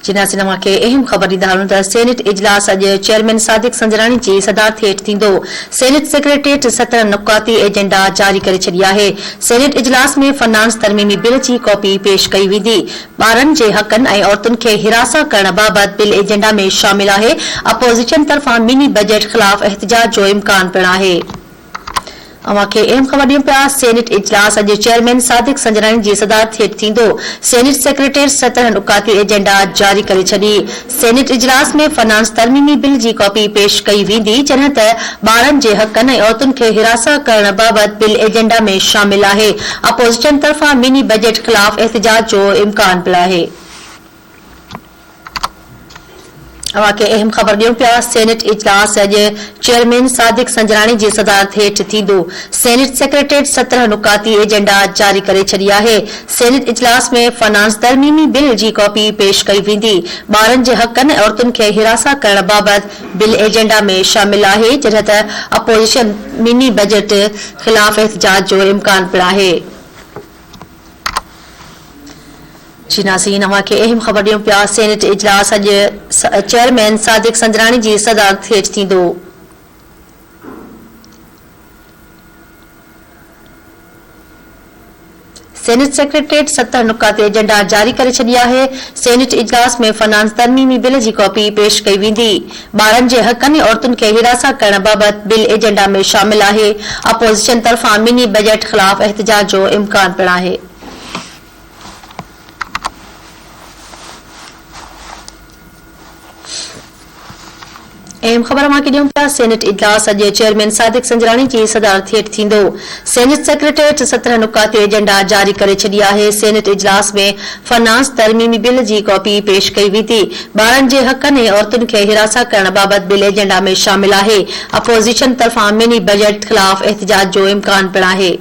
जिना cinema के अहम ख़बर ॾींदारूं त सेनेट इजलास अॼु चेयरमैन सादिक संजराणी जी सदारत हेठि थींदो। सेनेट सेक्रेटरिएट 17 नुक़ाती एजेंडा जारी करे छॾिया आहे। सेनेट इजलास में फाइनेंस तरमीमी बिल जी कॉपी पेश कई वेंदी। ॿारनि जे हक़नि ऐं औरतुनि खे हिरासा करण बाबति बिल एजेंडा में शामिल आहे। अपोज़िशन तरफ़ां मिनी बजट ख़िलाफ़ एहतिजाज जो इम्कान पिणु आहे। अवां खे अहम ख़बर ॾियूं पिया। सेनेट इजलास अॼु चेयरमैन सादिक संजराणी जी सदारत हेठि थींदो। सेनेट सेक्रेटरिएट 17 नुक़ाती एजेंडा जारी करे छॾी। सेनेट इजलास में फाइनेंस तरमीमी बिल जी कॉपी पेश कई वेंदी, जॾहिं त ॿारनि जे हक़नि ऐं औरतुनि खे हिरासा करण बाबति बिल एजेंडा में शामिल आहे। अपोज़िशन तरफ़ां मिनी बजट ख़िलाफ़ एहतिजाज जो इम्कान पिणु आहे। अवां खे अहम ख़बर ॾियूं पिया। सेनेट इजलास अॼु चेयरमैन सादिक संजराणी जी सदारत हेठि थींदो। सेनेट सेक्रेटरिएट 17 नुक़ाती एजेंडा जारी करे छॾी आहे। सेनेट इजलास में फाइनेंस तरमीमी बिल जी कॉपी पेश कई वेंदी। ॿारनि जे हक़नि ऐं औरतुनि खे हिरासा करण बाबति बिल एजेंडा में शामिल आहे, जॾहिं त अपोज़िशन मिनी बजट ख़िलाफ़ एहतिजाज जो इम्कान पिणु आहे। जी नाज़रीन, अवां खे अहम ख़बर ॾियूं पिया। सेनेट इजलास अॼु चेयरमैन सादिक संजराणी जी सदारत हेठि थींदो। सेनेट सेक्रेटरिएट 17 नुक़ाती एजेंडा जारी करे छॾी आहे। सेनेट इजलास में फाइनेंस तरमीमी बिल जी कॉपी पेश कई वेंदी। ॿारनि जे हक़नि ऐं औरतुनि खे हिरासा करण बाबति बिल एजेंडा में शामिल आहे। अपोज़िशन तरफ़ां मिनी बजट ख़िलाफ़ एहतिजाज जो इम्कान पिणु आहे। अहम ख़बर मां ॾियूं पिया। सेनेट इजलास अॼु चेयरमैन सादिक संजराणी जी सदारत हेठि थींदो। सेनेट सेक्रेटरिएट 17 नुक़ाती एजेंडा जारी करे छॾी आहे। सेनेट इजलास में फाइनेंस तरमीमी बिल जी कॉपी पेश कई वेंदी। ॿारनि जे हक़नि ऐं औरतुनि खे हिरासा करण बाबति बिल एजेंडा में शामिल आहे। अपोज़िशन तरफ़ां मिनी बजट ख़िलाफ़ एहतिजाज जो इम्कान पिणु आहे।